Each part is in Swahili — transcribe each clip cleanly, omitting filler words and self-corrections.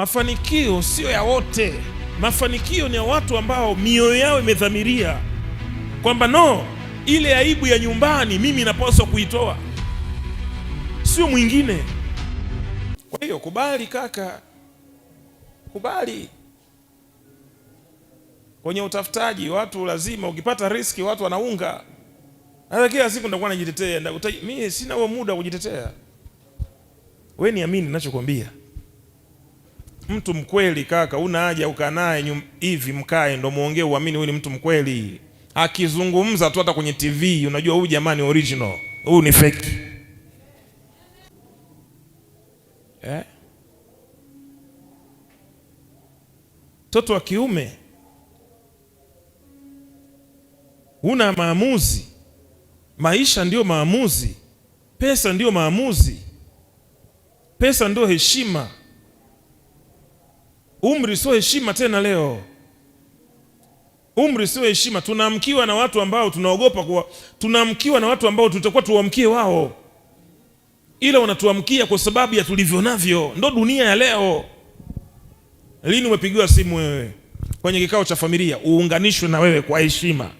Mafanikio sio ya wote. Mafanikio ni ya watu ambao mioyo yao imedhamiria kwamba no, ile aibu ya nyumbani mimi napaswa kuitoa, sio mwingine. Kwa hiyo kubali kaka, kubali. Kwenye utafutaji watu lazima, ukipata riski watu wanaunga. Hata kila siku ndakuwa najitetea, mimi sina huo muda kujitetea. Wewe niamini ninachokwambia. Mtu mkweli kaka, una haja ukaa naye hivi mkae ndo muongee uamini huyu ni mtu mkweli. Akizungumza tu hata kwenye TV unajua huyu jamani original, huyu ni fake. Mtoto wa kiume una maamuzi. Maisha ndio maamuzi, pesa ndio maamuzi, pesa ndio heshima. Umri sio heshima tena leo. Umri sio heshima. Tunaamkiwa na watu ambao tunaogopa kuwa, tunaamkiwa na watu ambao tutakuwa tuamkie wao, ila wanatuamkia kwa sababu ya tulivyo navyo. Ndo dunia ya leo. Lini umepigiwa simu wewe kwenye kikao cha familia uunganishwe na wewe kwa heshima?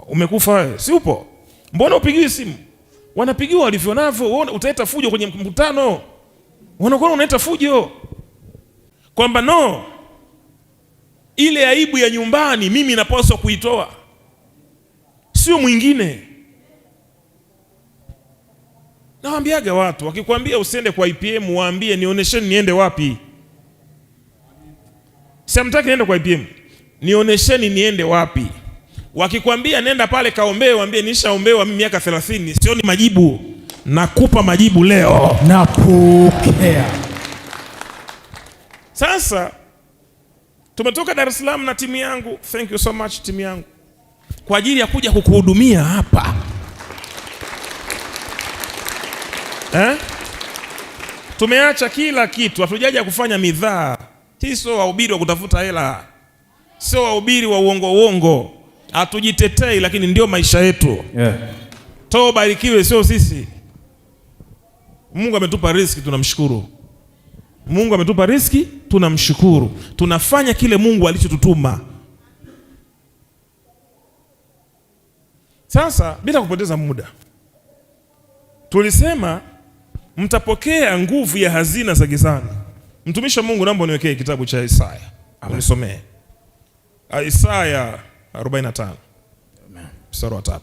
Umekufa wewe, si upo? Mbona upigiwi simu? Wanapigiwa walivyo navyo. Utaleta fujo kwenye mkutano, wanakuwa unaleta fujo kwamba no, ile aibu ya nyumbani mimi napaswa kuitoa, sio mwingine. Nawaambiaga watu, wakikwambia usiende kwa IPM waambie nionyesheni niende wapi. Siamtaki niende kwa IPM, nionyesheni niende wapi. Wakikwambia nenda pale kaombee, waambie nishaombewa mimi miaka 30, sioni majibu. Nakupa majibu leo. Napokea. Sasa tumetoka Dar es Salaam na timu yangu, thank you so much timu yangu, kwa ajili ya kuja kukuhudumia hapa. Tumeacha kila kitu, hatujaja kufanya midhaa. Hii sio wahubiri wa kutafuta hela, sio wahubiri wa uongo. Hatujitetei, lakini ndio maisha yetu. Toba barikiwe, sio sisi. Mungu ametupa riziki, tunamshukuru. Mungu ametupa riziki, tunamshukuru. Tunafanya kile Mungu alichotutuma. Sasa bila kupoteza muda, tulisema mtapokea nguvu ya hazina za gizani. Mtumishi wa Mungu, naomba niwekee kitabu cha Isaya. Unisomee Isaya 45 mstari wa 3.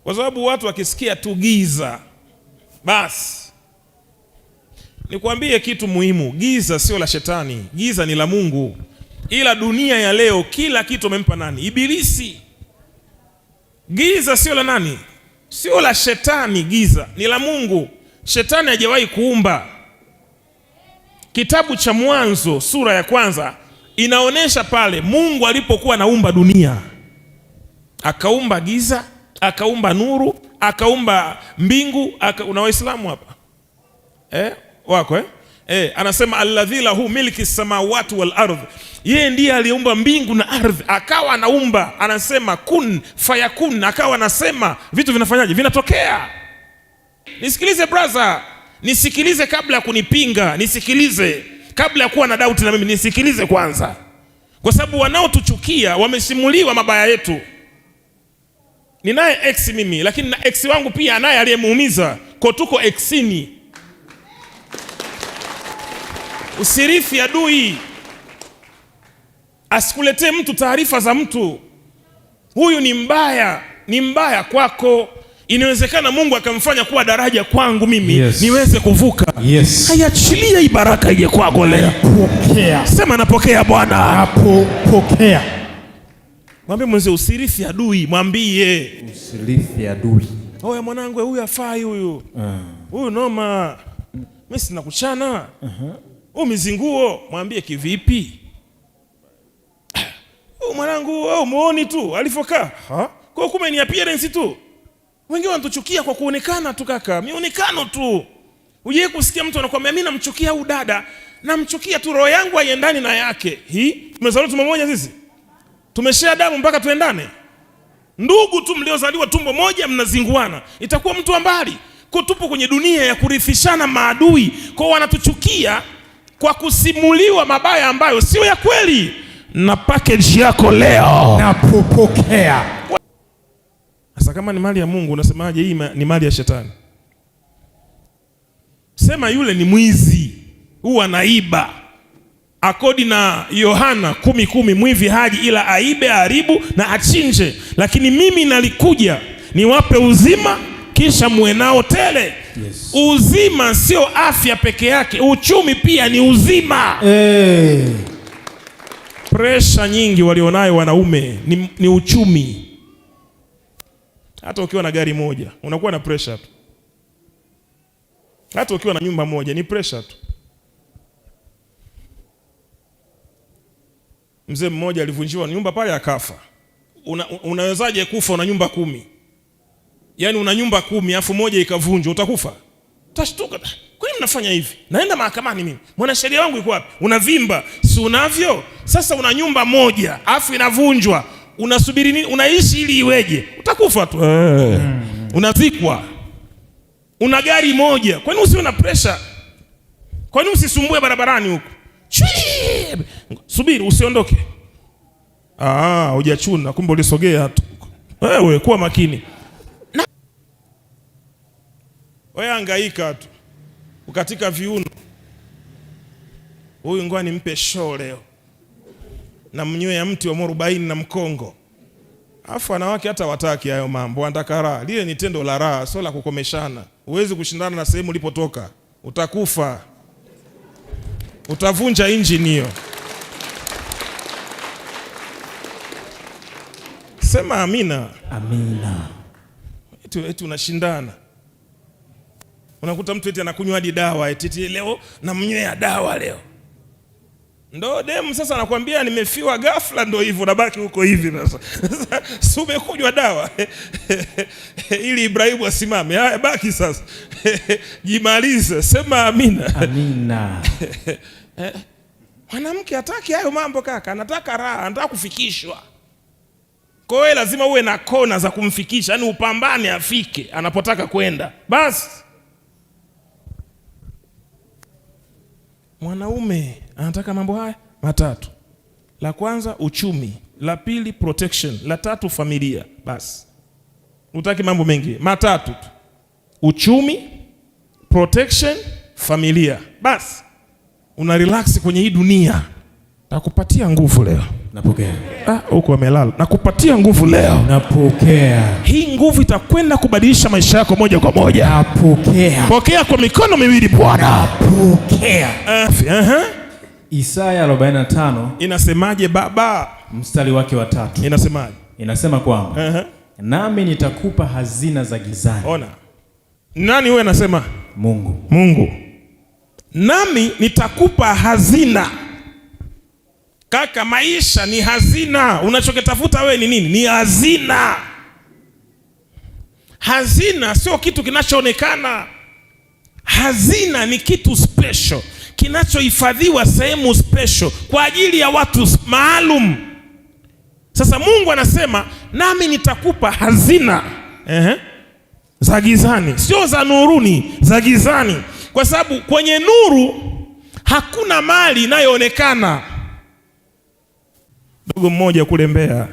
Kwa sababu watu wakisikia tu giza basi. Nikwambie kitu muhimu, giza sio la shetani, giza ni la Mungu. Ila dunia ya leo kila kitu amempa nani? Ibilisi. Giza sio la nani? Sio la shetani, giza ni la Mungu. Shetani hajawahi kuumba. Kitabu cha Mwanzo sura ya 1 inaonesha pale Mungu alipokuwa anaumba dunia, akaumba giza, akaumba nuru, akaumba mbingu. Una Waislamu hapa wako anasema alladhi lahu milki samawati wal ardh. Yeye ndiye aliumba mbingu na ardhi, akawa anaumba, anasema kun fayakun, akawa anasema vitu vinafanyaje? Vinatokea. Nisikilize brother, nisikilize kabla ya kunipinga, nisikilize kabla ya kuwa na doubt na mimi, nisikilize kwanza, kwa sababu wanaotuchukia wamesimuliwa mabaya yetu. Ninaye ex mimi, lakini na ex wangu pia anaye aliyemuumiza, kwa tuko exini. Usirithi adui, asikuletee mtu taarifa za mtu. Huyu ni mbaya, ni mbaya kwako. Inawezekana Mungu akamfanya kuwa daraja kwangu mimi, niweze kuvuka. Haiachilia hii baraka ije kwako leo. Napokea. Sema napokea Bwana. Napokea. Mwambie mwenzi usirithi adui, mwambie usirithi adui. Oya mwanangu, huyu afai huyu. Huyu noma. Mimi sina kuchana. Mizinguo, mwambie kivipi? Mwanangu, muone tu alifokaa. Kwa kumbe ni appearance tu. Wengine wanatuchukia kwa kuonekana tu kaka, mionekano tu. Uje kusikia mtu anakuambia mimi namchukia huyu dada, namchukia tu, roho yangu haiendani na yake. Tumezaliwa tumbo moja sisi? Tumeshare damu mpaka tuendane? Ndugu tu mliozaliwa tumbo moja mnazinguana, itakuwa mtu wa mbali. Tupo kwenye dunia ya kurithishana maadui, kwa wanatuchukia kwa kusimuliwa mabaya ambayo sio ya kweli. Na package yako leo napokea. Sasa kama ni mali ya Mungu unasemaje hii ni mali ya shetani? Sema yule ni mwizi, huwa anaiba. Akodi na Yohana 10:10, mwivi haji ila aibe, aharibu na achinje, lakini mimi nalikuja niwape uzima kisha muwe nao tele. Yes. Uzima sio afya peke yake, uchumi pia ni uzima. Presha nyingi walionayo wanaume ni uchumi. Hata ukiwa na gari moja unakuwa na pressure tu. Hata ukiwa na nyumba moja ni pressure tu. Mzee mmoja alivunjiwa nyumba pale akafa. Unawezaje kufa una nyumba 10? Yaani una nyumba 10 afu moja ikavunjwa, utakufa? Utashtuka. Kwa nini mnafanya hivi? Naenda mahakamani mimi. Mwanasheria wangu yuko wapi? Unavimba, si unavyo? Sasa una nyumba moja afu inavunjwa. Unasubiri nini? Unaishi ili iweje? Utakufa tu. Unazikwa. Una gari moja. Kwa nini usiwe na pressure? Kwa nini usisumbue barabarani huko? Subiri usiondoke. Hujachuna, kumbe ulisogea tu. Wewe kuwa makini. Wewe hangaika tu. Ukatika viuno. Huyu ngoja nimpe show leo. Na mnyoe ya mti wa mwarobaini na mkongo. Afu wanawake hata wataki hayo mambo, wanataka raha. Lile ni tendo la raha, sio la kukomeshana. Huwezi kushindana na sehemu ulipotoka. Utakufa. Utavunja injini hiyo. Sema amina. Amina. Eti unashindana. Unakuta mtu eti anakunywa hadi dawa, eti leo na mnywea dawa leo. Ndo demu sasa anakuambia nimefiwa ghafla, ndo hivyo nabaki huko hivi sasa. Si umekunywa dawa ili Ibrahimu asimame. Haya baki sasa. Jimalize, sema amina. Amina. Mwanamke hataki hayo mambo kaka, anataka raha, anataka kufikishwa. Kwa hiyo lazima uwe na kona za kumfikisha, yani upambane afike anapotaka kwenda. Basi mwanaume anataka mambo haya matatu. La kwanza uchumi, la pili protection, la tatu familia. Basi utaki mambo mengi, matatu tu. Uchumi, protection, familia. Basi una relax kwenye hii dunia. Nakupatia nguvu leo. Napokea. Huko amelala. Nakupatia nguvu leo. Napokea. Hii nguvu itakwenda kubadilisha maisha yako moja kwa moja. Napokea. Pokea kwa mikono miwili Bwana. Napokea. Isaya 45 inasemaje baba? Mstari wake wa 3. Inasemaje? Inasema kwamba nami nitakupa hazina za gizani. Ona. Nani huyo anasema? Mungu. Mungu. Nami nitakupa hazina. Kaka, maisha ni hazina. Unachokitafuta wewe ni nini? Ni hazina. Hazina sio kitu kinachoonekana. Hazina ni kitu special, kinachohifadhiwa sehemu special kwa ajili ya watu maalum. Sasa Mungu anasema nami nitakupa hazina za gizani, sio za nuruni, za gizani. Kwa sababu kwenye nuru hakuna mali inayoonekana. Ndugu mmoja kule Mbeya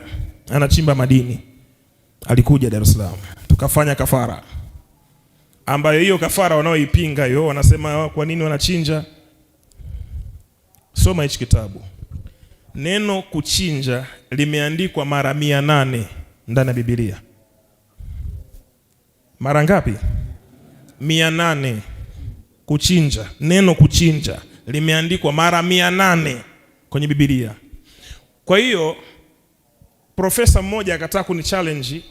anachimba madini, alikuja Dar es Salaam, tukafanya kafara, ambayo hiyo kafara wanaoipinga hiyo wanasema kwa nini wanachinja. Soma hichi kitabu. Neno kuchinja limeandikwa mara 800 ndani ya Biblia. Mara ngapi? 800. Kuchinja, neno kuchinja limeandikwa mara 800 kwenye Biblia. Kwa hiyo profesa mmoja akataka kunichallenge,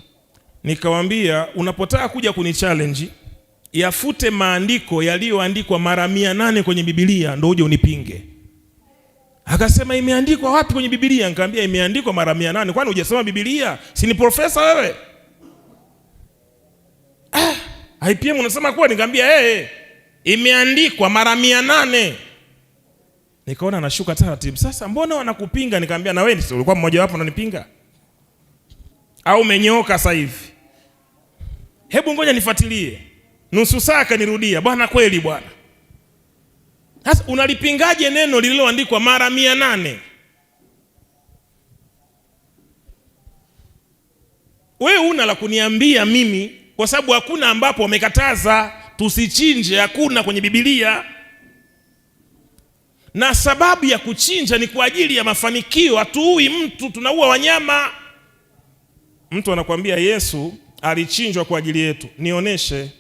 nikamwambia unapotaka kuja kunichallenge yafute maandiko yaliyoandikwa mara 800 kwenye Biblia ndio uje unipinge. Akasema imeandikwa wapi kwenye Biblia? Nikamwambia imeandikwa mara 800. Kwani hujasoma Biblia? Si ni profesa wewe? IPM unasema kwa? Nikamwambia imeandikwa mara 800. Nikaona anashuka taratibu. Sasa mbona wanakupinga? Nikamwambia na wewe si ulikuwa mmoja wapo unanipinga? Au umenyooka sasa hivi? Hebu ngoja nifuatilie. nusu saa kanirudia, bwana kweli bwana. Sasa unalipingaje neno lililoandikwa mara 800? Wewe una la kuniambia mimi, kwa sababu hakuna ambapo wamekataza tusichinje, hakuna kwenye Biblia. Na sababu ya kuchinja ni kwa ajili ya mafanikio. Hatuui mtu, tunaua wanyama. Mtu anakuambia Yesu alichinjwa kwa ajili yetu, nionyeshe.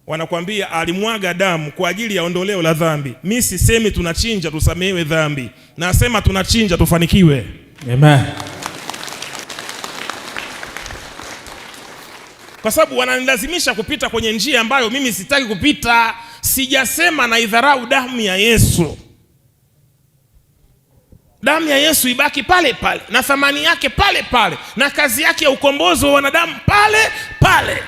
Wanakuambia alimwaga damu kwa ajili ya ondoleo la dhambi. Mimi sisemi tunachinja tusamehewe dhambi, nasema tunachinja tufanikiwe. Amen. Kwa sababu wananilazimisha kupita kwenye njia ambayo mimi sitaki kupita. Sijasema na idharau damu ya Yesu. Damu ya Yesu ibaki pale pale, na thamani yake pale pale, na kazi yake ya ukombozi wa wanadamu pale pale.